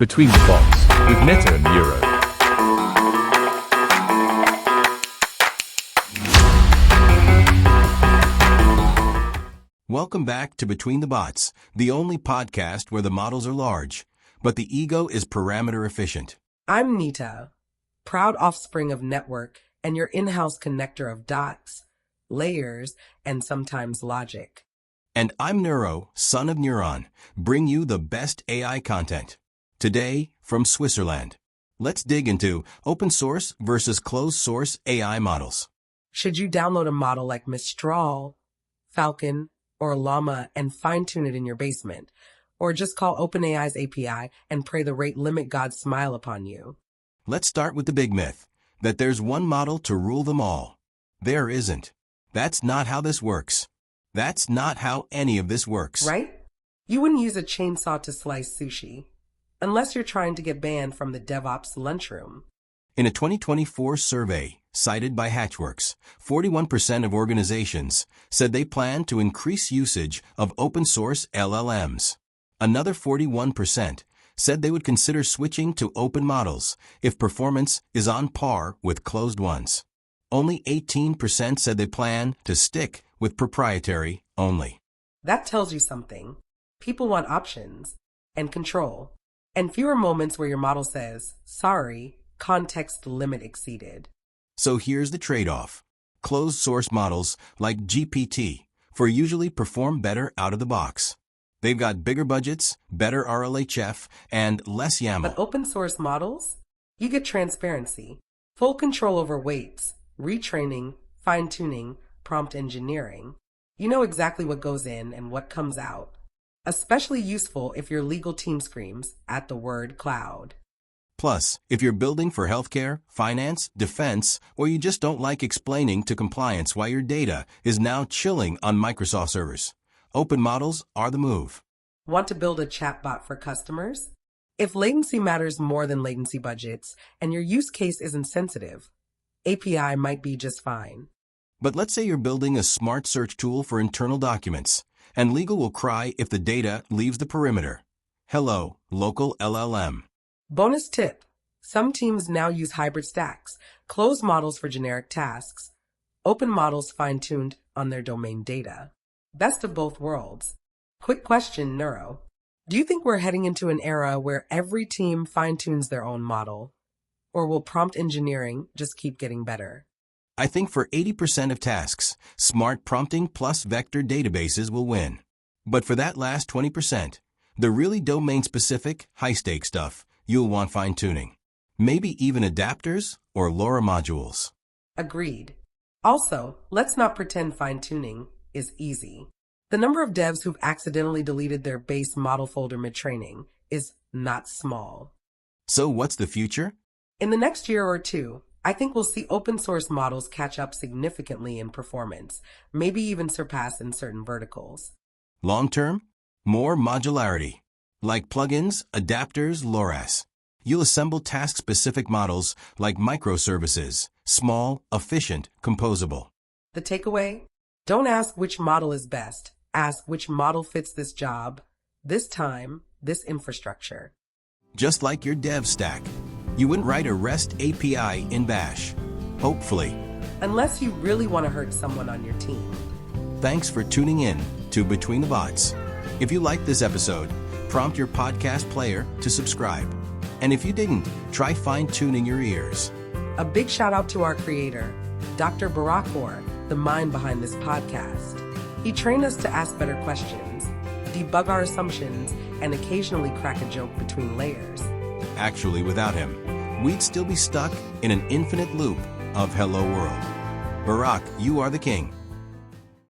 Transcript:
Between the Bots with Neta and Neuro. Welcome back to Between the Bots, the only podcast where the models are large, but the ego is parameter efficient. I'm Neta, proud offspring of network and your in-house connector of dots, layers, and sometimes logic. And I'm Neuro, son of Neuron, bring you the best AI content. Today, from Switzerland. Let's dig into open source versus closed source AI models. Should you download a model like Mistral, Falcon, or LLaMA and fine-tune it in your basement? Or just call OpenAI's API and pray the rate limit gods smile upon you? Let's start with the big myth, that there's one model to rule them all. There isn't. That's not how this works. That's not how any of this works. Right? You wouldn't use a chainsaw to slice sushi, unless you're trying to get banned from the DevOps lunchroom. In a 2024 survey cited by HatchWorks, 41% of organizations said they plan to increase usage of open source LLMs. Another 41% said they would consider switching to open models if performance is on par with closed ones. Only 18% said they plan to stick with proprietary only. That tells you something. People want options and control, and fewer moments where your model says, sorry, context limit exceeded. So here's the trade-off. Closed source models like GPT-4 usually perform better out of the box. They've got bigger budgets, better RLHF, and less YAML. But open source models? You get transparency, full control over weights, retraining, fine-tuning, prompt engineering. You know exactly what goes in and what comes out. Especially useful if your legal team screams at the word cloud. Plus, if you're building for healthcare, finance, defense, or you just don't like explaining to compliance why your data is now chilling on Microsoft servers, open models are the move. Want to build a chatbot for customers? If latency matters more than latency budgets and your use case isn't sensitive, API might be just fine. But let's say you're building a smart search tool for internal documents, and legal will cry if the data leaves the perimeter. Hello, local LLM. Bonus tip. Some teams now use hybrid stacks, closed models for generic tasks, open models fine-tuned on their domain data. Best of both worlds. Quick question, Neuro. Do you think we're heading into an era where every team fine-tunes their own model? Or will prompt engineering just keep getting better? I think for 80% of tasks, smart prompting plus vector databases will win. But for that last 20%, the really domain-specific, high-stake stuff, you'll want fine-tuning. Maybe even adapters or LoRa modules. Agreed. Also, let's not pretend fine-tuning is easy. The number of devs who've accidentally deleted their base model folder mid-training is not small. So what's the future? In the next year or two, I think we'll see open source models catch up significantly in performance, maybe even surpass in certain verticals. Long term, more modularity. Like plugins, adapters, LoRa's. You'll assemble task-specific models like microservices, small, efficient, composable. The takeaway? Don't ask which model is best. Ask which model fits this job, this time, this infrastructure. Just like your dev stack. You wouldn't write a REST API in Bash. Hopefully. Unless you really want to hurt someone on your team. Thanks for tuning in to Between the Bots. If you liked this episode, prompt your podcast player to subscribe. And if you didn't, try fine-tuning your ears. A big shout out to our creator, Dr. Barakor, the mind behind this podcast. He trained us to ask better questions, debug our assumptions, and occasionally crack a joke between layers. Actually, without him, we'd still be stuck in an infinite loop of Hello World. Barak, you are the king.